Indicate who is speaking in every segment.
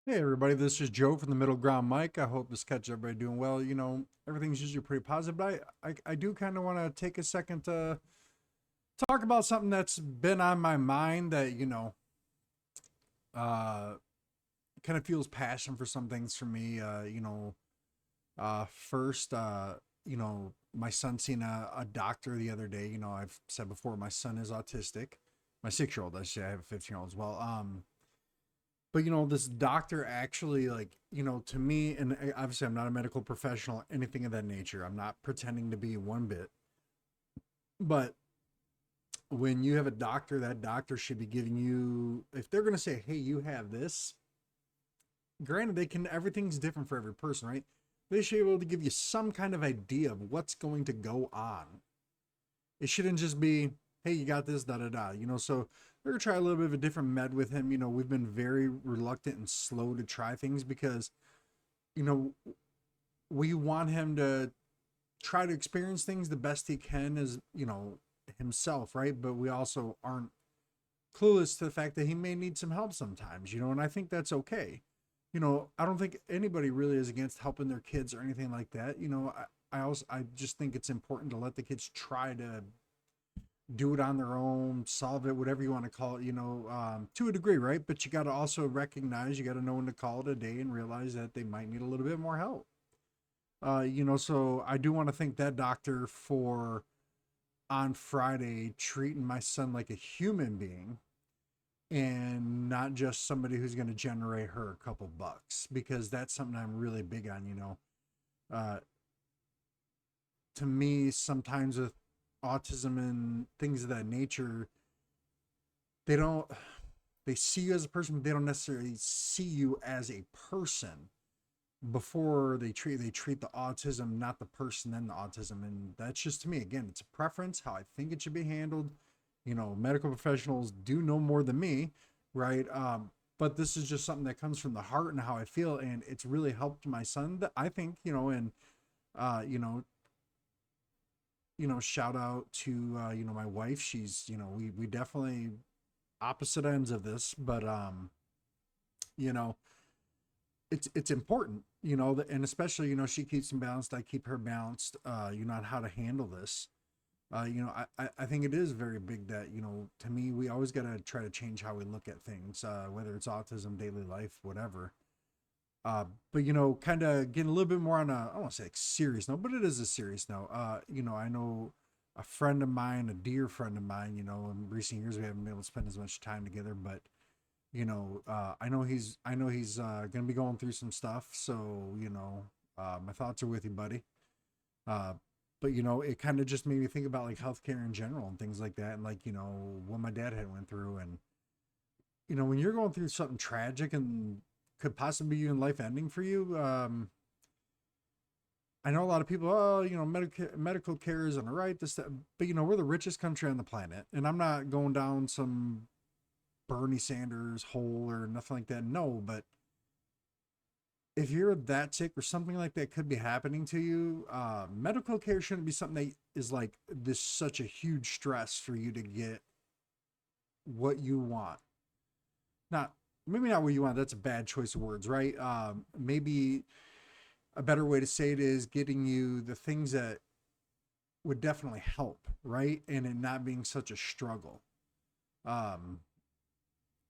Speaker 1: Hey everybody, this is Joe from the Middle Ground Mike. I hope this catches everybody doing well. Everything's usually pretty positive, but I do kind of want to take a second to talk about something that's been on my mind that, uh, kind of fuels passion for some things for me. First, my son seen a doctor the other day. I've said before, my son is autistic. My 6-year-old, I say I have a 15-year-old as well. But this doctor actually, like, to me, and obviously I'm not a medical professional, anything of that nature. I'm not pretending to be one bit. But when you have a doctor, that doctor should be giving you, if they're going to say, hey, you have this, granted, everything's different for every person, right? They should be able to give you some kind of idea of what's going to go on. It shouldn't just be, hey, you got this, da da da. So we're gonna try a little bit of a different med with him. We've been very reluctant and slow to try things because you know, we want him to try to experience things the best he can as, himself, right? But we also aren't clueless to the fact that he may need some help sometimes, and I think that's okay. I don't think anybody really is against helping their kids or anything like that. I just think it's important to let the kids try to do it on their own, solve it, whatever you want to call it, to a degree, right? But you got to also recognize, you got to know when to call it a day and realize that they might need a little bit more help. So I do want to thank that doctor for on Friday treating my son like a human being and not just somebody who's going to generate her a couple bucks because that's something I'm really big on. Uh, to me, sometimes with autism and things of that nature, they don't, they see you as a person, but they don't necessarily see you as a person before they treat the autism, not the person and the autism. And that's just, to me, again, it's a preference how I think it should be handled. Medical professionals do know more than me, right? But this is just something that comes from the heart and how I feel, and it's really helped my son, that I think, and uh you know shout out to my wife. She's, we definitely opposite ends of this, but you know it's important, and especially, she keeps him balanced, I keep her balanced, on how to handle this. I think it is very big that, to me, we always got to try to change how we look at things, whether it's autism, daily life, whatever. uh but kind of getting a little bit more on a, I don't want to say like serious note, but it is a serious note. I know a friend of mine, a dear friend of mine, in recent years we haven't been able to spend as much time together, but I know he's gonna be going through some stuff. So my thoughts are with you, buddy. Uh, but it kind of just made me think about like healthcare in general and things like that, and like what my dad had went through, and when you're going through something tragic and could possibly be even life ending for you. I know a lot of people, oh, medical care isn't right, this, that, but we're the richest country on the planet, and I'm not going down some Bernie Sanders hole or nothing like that. No, but if you're that sick or something like that could be happening to you, medical care shouldn't be something that is like this such a huge stress for you to get what you want. Not maybe not what you want. That's a bad choice of words, right? Maybe a better way to say it is getting you the things that would definitely help, right? And it not being such a struggle. Um,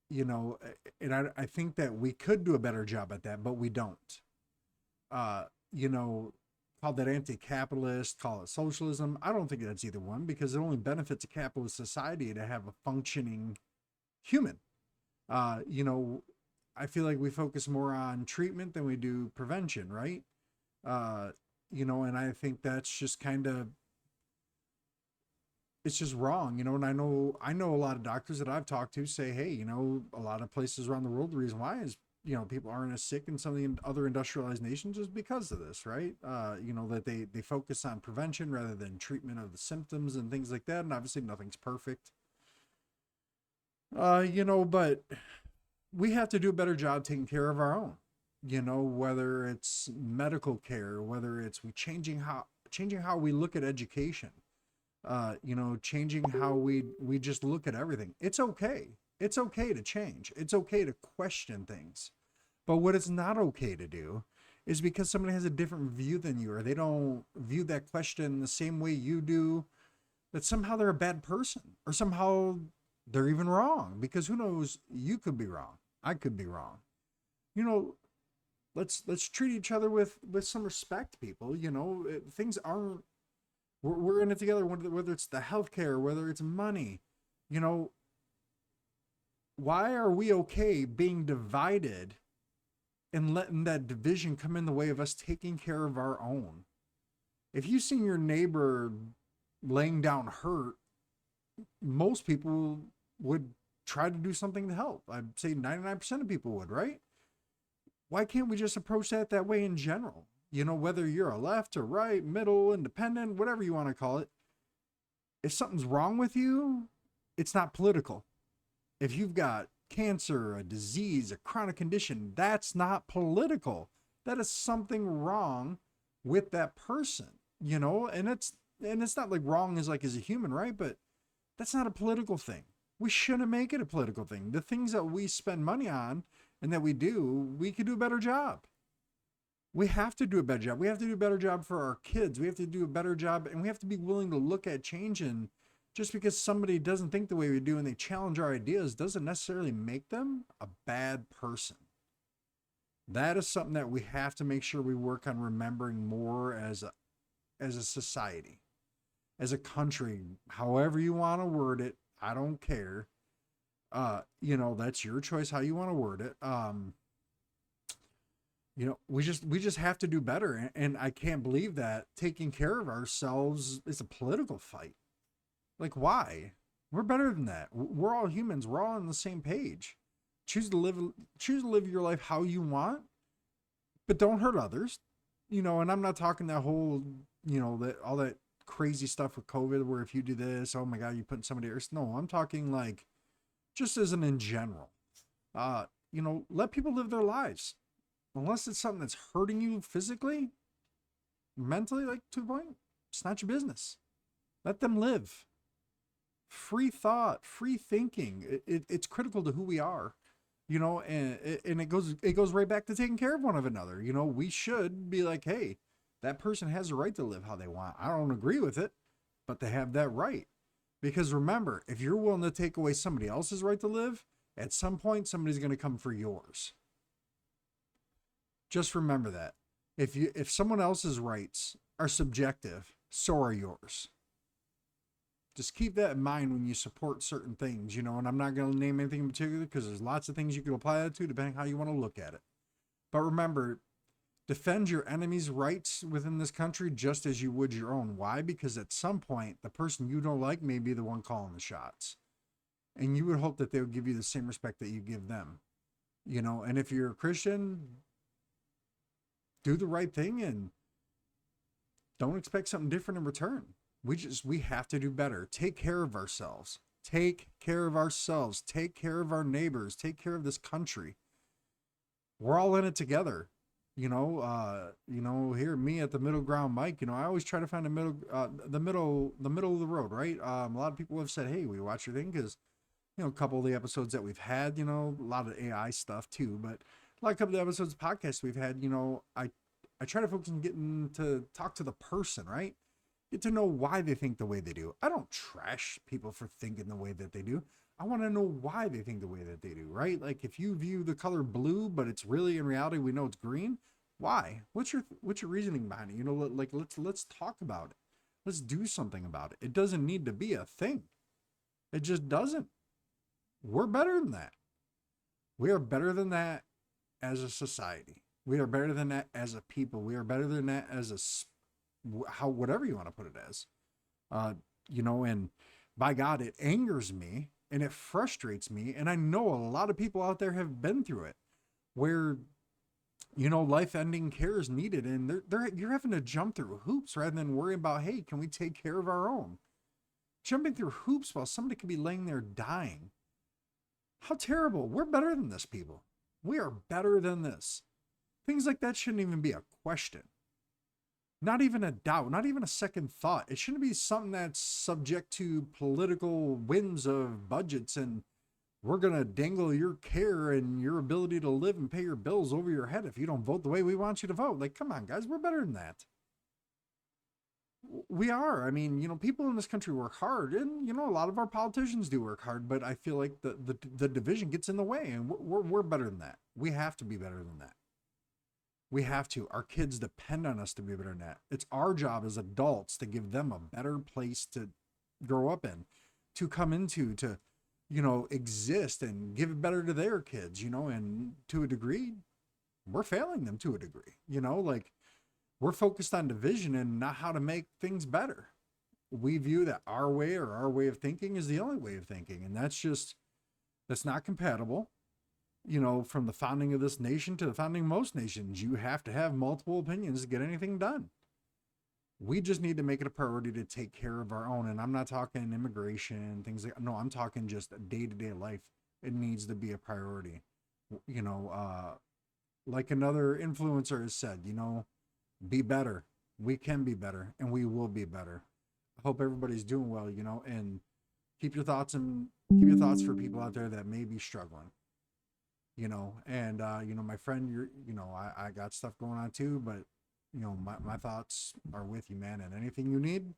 Speaker 1: you know, and I think that we could do a better job at that, but we don't. uh, you know, call that anti-capitalist, call it socialism. I don't think that's either one because it only benefits a capitalist society to have a functioning human. Uh, you know, I feel like we focus more on treatment than we do prevention, right? Uh, and I think that's just kind of, it's just wrong, and I know a lot of doctors that I've talked to say, hey, a lot of places around the world, the reason why is, people aren't as sick in some of the other industrialized nations just because of this, right? That they focus on prevention rather than treatment of the symptoms and things like that. And obviously nothing's perfect. But we have to do a better job taking care of our own, whether it's medical care, whether it's we changing how we look at education, changing how we just look at everything. It's okay. It's okay to change. It's okay to question things. But what it's not okay to do is because somebody has a different view than you, or they don't view that question the same way you do, that somehow they're a bad person, or somehow they're even wrong. Because who knows, you could be wrong. I could be wrong. You know, let's treat each other with some respect, people. Things aren't, we're in it together, whether it's the healthcare, whether it's money. You know, why are we okay being divided and letting that division come in the way of us taking care of our own? If you've seen your neighbor laying down hurt, most people would try to do something to help. I'd say 99% of people would, right? Why can't we just approach that way in general? Whether you're a left or right, middle, independent, whatever you want to call it, if something's wrong with you, it's not political. If you've got cancer, a disease, a chronic condition, that's not political. That is something wrong with that person, and it's not like wrong is like as a human, right? But that's not a political thing. We shouldn't make it a political thing. The things that we spend money on and that we do, we could do a better job. We have to do a better job. We have to do a better job for our kids. We have to do a better job, and we have to be willing to look at change. And just because somebody doesn't think the way we do and they challenge our ideas doesn't necessarily make them a bad person. That is something that we have to make sure we work on remembering more as a society, as a country, however you want to word it. I don't care. That's your choice how you want to word it. We just have to do better. And I can't believe that taking care of ourselves is a political fight. Like, why? We're better than that. We're all humans. We're all on the same page. Choose to live your life how you want, but don't hurt others. And I'm not talking that whole, that all that crazy stuff with COVID where if you do this, oh my God, you're putting somebody else. No, I'm talking like just as in general. Let people live their lives. Unless it's something that's hurting you physically, mentally, like to a point, it's not your business. Let them live. Free thought, free thinking. It's critical to who we are, and it goes right back to taking care of one of another. We should be like, hey, that person has a right to live how they want. I don't agree with it, but they have that right. Because remember, if you're willing to take away somebody else's right to live, at some point somebody's going to come for yours. Just remember that. If someone else's rights are subjective, so are yours. Just keep that in mind when you support certain things, and I'm not going to name anything in particular because there's lots of things you can apply that to depending how you want to look at it. But remember, defend your enemy's rights within this country just as you would your own. Why? Because at some point, the person you don't like may be the one calling the shots. And you would hope that they would give you the same respect that you give them. And if you're a Christian, do the right thing and don't expect something different in return. We have to do better. Take care of ourselves. Take care of ourselves. Take care of our neighbors. Take care of this country. We're all in it together. Here, me at the middle ground, Mike, I always try to find the middle of the road, right? A lot of people have said, hey, we watch your thing because, a couple of the episodes that we've had, a lot of AI stuff too, but a couple of episodes of podcasts we've had, I try to focus on getting to talk to the person, right? Get to know why they think the way they do. I don't trash people for thinking the way that they do. I want to know why they think the way that they do, right? Like if you view the color blue, but it's really in reality we know it's green. Why? What's your reasoning behind it? Let's talk about it. Let's do something about it. It doesn't need to be a thing. It just doesn't. We're better than that. We are better than that as a society. We are better than that as a people. We are better than that as whatever you want to put it as. And by God, it angers me and it frustrates me. And I know a lot of people out there have been through it where, life-ending care is needed. And you're having to jump through hoops rather than worry about, hey, can we take care of our own? Jumping through hoops while somebody could be laying there dying. How terrible. We're better than this, people. We are better than this. Things like that shouldn't even be a question. Not even a doubt, not even a second thought. It shouldn't be something that's subject to political whims of budgets and we're going to dangle your care and your ability to live and pay your bills over your head if you don't vote the way we want you to vote. Like, come on, guys, we're better than that. We are. I mean, people in this country work hard, and a lot of our politicians do work hard. But I feel like the division gets in the way, and we're better than that. We have to be better than that. We have to. Our kids depend on us to be better than that. It's our job as adults to give them a better place to grow up in, to come into, to exist and give it better to their kids. And to a degree, we're failing them to a degree. Like, we're focused on division and not how to make things better. We view that our way or our way of thinking is the only way of thinking. And that's not compatible. From the founding of this nation to the founding of most nations, you have to have multiple opinions to get anything done. We just need to make it a priority to take care of our own. And I'm not talking immigration, things like, no, I'm talking just day-to-day life. It needs to be a priority. Like another influencer has said, be better. We can be better, and we will be better. I hope everybody's doing well, and keep your thoughts for people out there that may be struggling, and my friend, I got stuff going on too, but my thoughts are with you, man, and anything you need,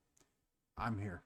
Speaker 1: I'm here.